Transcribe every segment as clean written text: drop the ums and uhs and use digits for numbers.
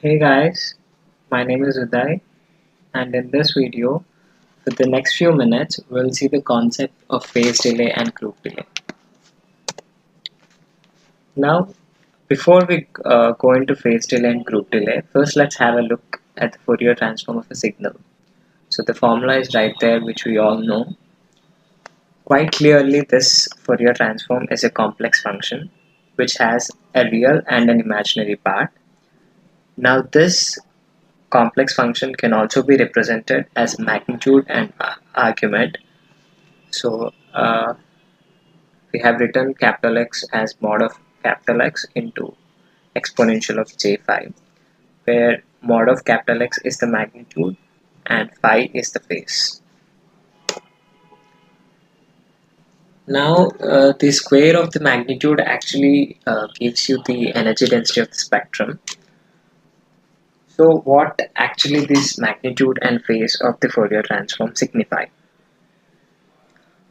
Hey guys, my name is Uday, and in this video, for the next few minutes, we'll see the concept of phase delay and group delay. Now, before we go into phase delay and group delay, first let's have a look at the Fourier transform of a signal. So the formula is right there, which we all know. Quite clearly, this Fourier transform is a complex function which has a real and an imaginary part. Now, this complex function can also be represented as magnitude and argument. So we have written capital X as mod of capital X into exponential of j5, where mod of capital X is the magnitude and phi is the phase. Now the square of the magnitude actually gives you the energy density of the spectrum. So what actually this magnitude and phase of the Fourier transform signify?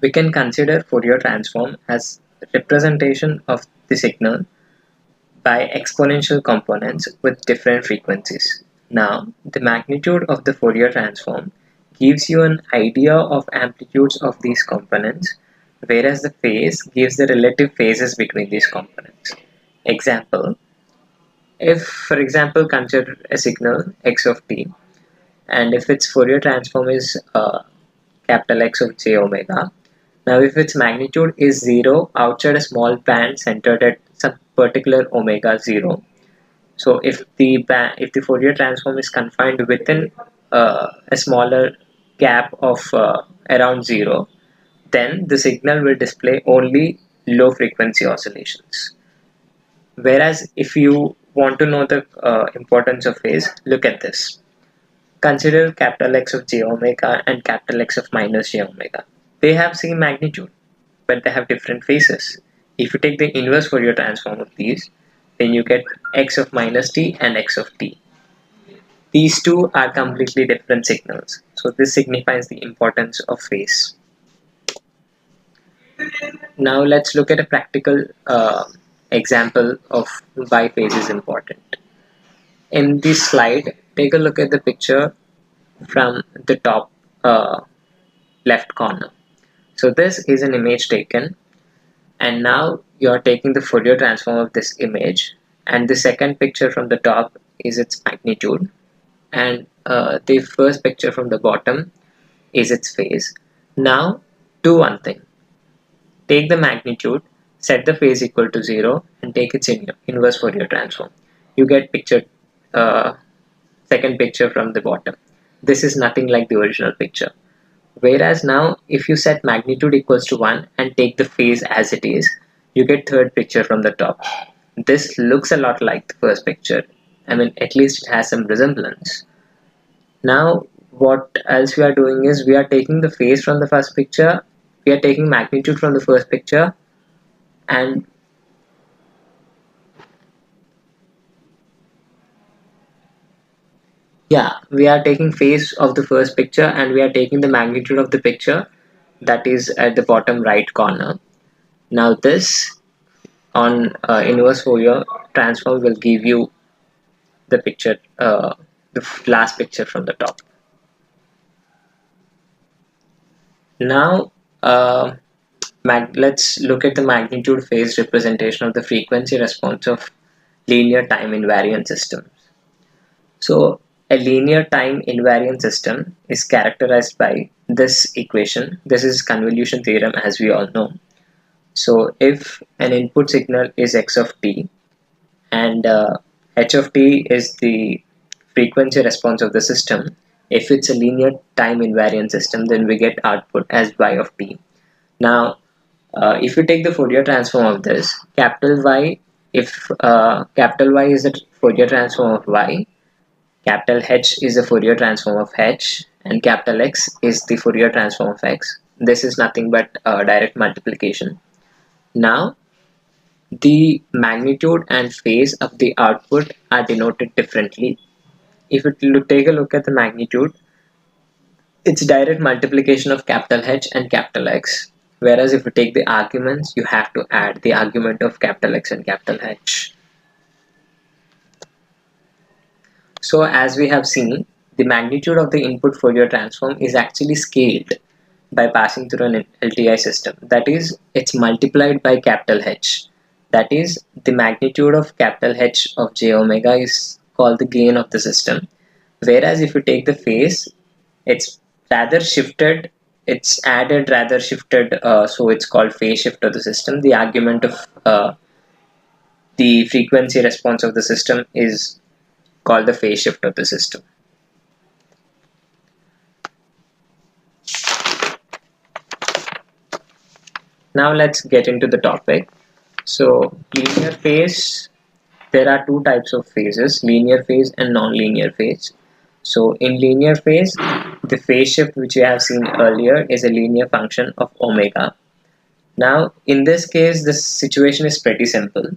We can consider Fourier transform as representation of the signal by exponential components with different frequencies. Now, the magnitude of the Fourier transform gives you an idea of amplitudes of these components, whereas the phase gives the relative phases between these components. Example, if for example consider a signal x of t, and if its Fourier transform is capital X of j omega. Now if its magnitude is 0 outside a small band centered at some particular omega 0, so if the Fourier transform is confined within a smaller gap of around 0, then the signal will display only low frequency oscillations. Whereas if you want to know the importance of phase, look at this. Consider capital X of j omega and capital X of minus j omega. They have same magnitude, but they have different phases. If you take the inverse Fourier transform of these, then you get x of minus t and x of t. These two are completely different signals. So this signifies the importance of phase. Now let's look at a practical example of why phase is important. In this slide, take a look at the picture from the top left corner. So this is an image taken, and now you are taking the Fourier transform of this image, and the second picture from the top is its magnitude, and the first picture from the bottom is its phase. Now do one thing, take the magnitude, set the phase equal to 0, and take its inverse Fourier transform. You get uh, second picture from the bottom. This is nothing like the original picture. Whereas now if you set magnitude equals to 1 and take the phase as it is, you get third picture from the top. This looks a lot like the first picture. I mean, at least it has some resemblance. Now what else we are doing is we are taking the phase from the first picture, we are taking magnitude from the first picture, and yeah, we are taking phase of the first picture and we are taking the magnitude of the picture that is at the bottom right corner. Now this on inverse Fourier transform will give you the picture, the last picture from the top. Now let's look at the magnitude phase representation of the frequency response of linear time invariant systems. So a linear time invariant system is characterized by this equation. This is convolution theorem, as we all know. So if an input signal is x of t and h of t is the frequency response of the system, if it's a linear time invariant system, then we get output as y of t. Now if you take the Fourier transform of this, capital Y, if capital Y is the Fourier transform of y, capital H is the Fourier transform of h, and capital X is the Fourier transform of x. This is nothing but direct multiplication. Now the magnitude and phase of the output are denoted differently. If you take a look at the magnitude, it's direct multiplication of capital H and capital X. Whereas if you take the arguments, you have to add the argument of capital X and capital H. So as we have seen, the magnitude of the input Fourier transform is actually scaled by passing through an LTI system. That is, it's multiplied by capital H. That is, the magnitude of capital H of j omega is called the gain of the system. Whereas if you take the phase, it's rather shifted, it's added rather shifted, so it's called phase shift of the system. The argument of the frequency response of the system is called the phase shift of the system. Now let's get into the topic. So linear phase, there are two types of phases, linear phase and non-linear phase. So in linear phase, the phase shift which we have seen earlier is a linear function of omega. Now in this case, the situation is pretty simple.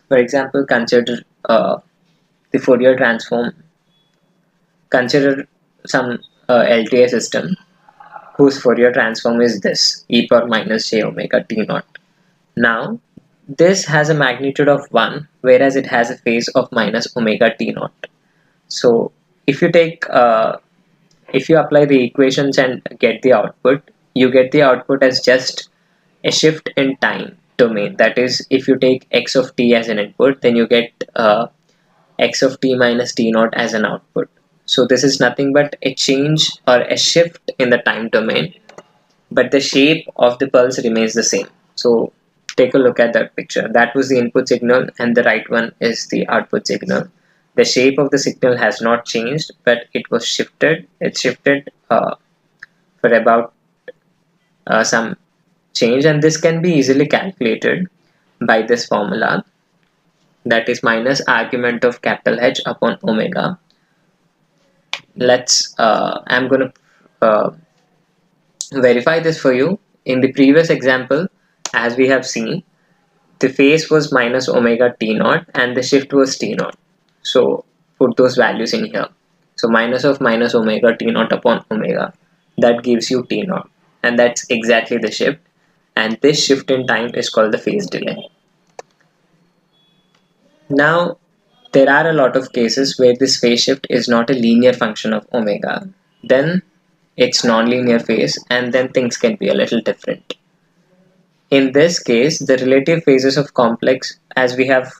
For example, consider the Fourier transform, consider some LTI system whose Fourier transform is this, e power minus j omega t naught. Now, this has a magnitude of 1, whereas it has a phase of minus omega t naught. So, if you if you apply the equations and get the output, you get the output as just a shift in time domain. That is, if you take x of t as an input, then you get x of t minus t naught as an output. So this is nothing but a change or a shift in the time domain, but the shape of the pulse remains the same. So take a look at that picture. That was the input signal and the right one is the output signal. The shape of the signal has not changed, but it was shifted. It shifted for about some change, and this can be easily calculated by this formula, that is minus argument of capital H upon omega. I'm going to verify this for you. In the previous example, as we have seen, the phase was minus omega t naught and the shift was t naught. So put those values in here. So minus of minus omega t naught upon omega, that gives you t naught, and that's exactly the shift, and this shift in time is called the phase delay. Now there are a lot of cases where this phase shift is not a linear function of omega. Then it's non-linear phase, and then things can be a little different. In this case, the relative phases of complex, as we have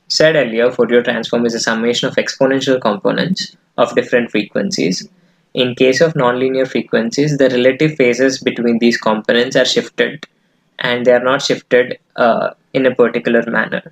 said earlier, Fourier transform is a summation of exponential components of different frequencies. In case of nonlinear frequencies, the relative phases between these components are shifted, and they are not shifted in a particular manner.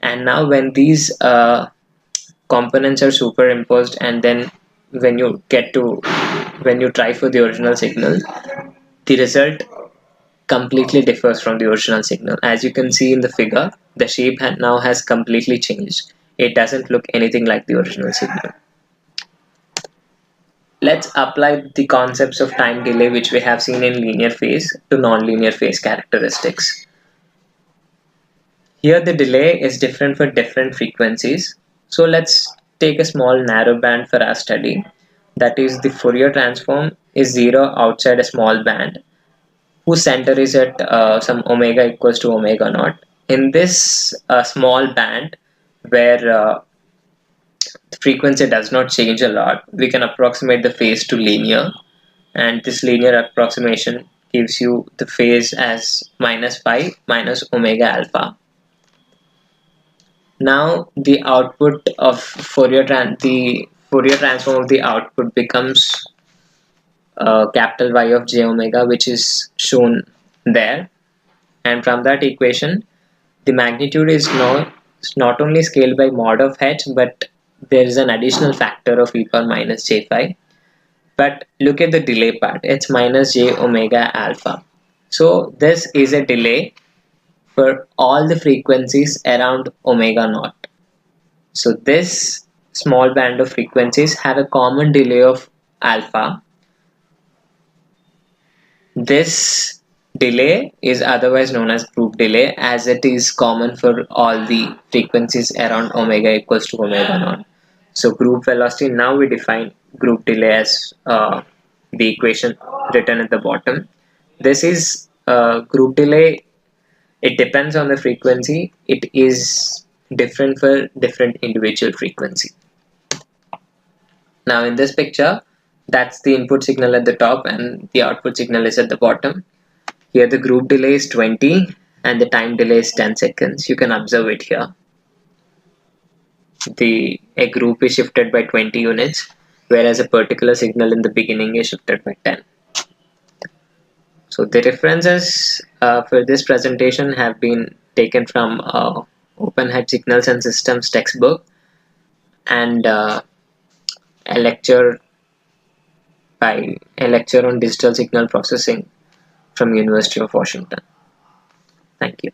And now when these components are superimposed, and then when you try for the original signal, the result completely differs from the original signal. As you can see in the figure, the shape now has completely changed. It doesn't look anything like the original signal. Let's apply the concepts of time delay which we have seen in linear phase to non-linear phase characteristics. Here the delay is different for different frequencies. So let's take a small narrow band for our study. That is, the Fourier transform is 0 outside a small band whose center is at some omega equals to omega naught. In this small band where the frequency does not change a lot, we can approximate the phase to linear, and this linear approximation gives you the phase as minus pi minus omega alpha. Now the output of the Fourier transform of the output becomes capital Y of j omega, which is shown there, and from that equation the magnitude is now not only scaled by mod of h, but there is an additional factor of e power minus j phi. But look at the delay part, it's minus j omega alpha. So this is a delay for all the frequencies around omega naught. So this small band of frequencies have a common delay of alpha. This delay is otherwise known as group delay, as it is common for all the frequencies around omega equals to omega naught. So group velocity, now we define group delay as the equation written at the bottom. This is group delay. It depends on the frequency. It is different for different individual frequency. Now in this picture, that's the input signal at the top and the output signal is at the bottom. Here the group delay is 20 and the time delay is 10 seconds. You can observe it here. A group is shifted by 20 units, whereas a particular signal in the beginning is shifted by 10. So the references for this presentation have been taken from OpenHead Signals and Systems textbook and a lecture a lecture on digital signal processing from University of Washington. Thank you.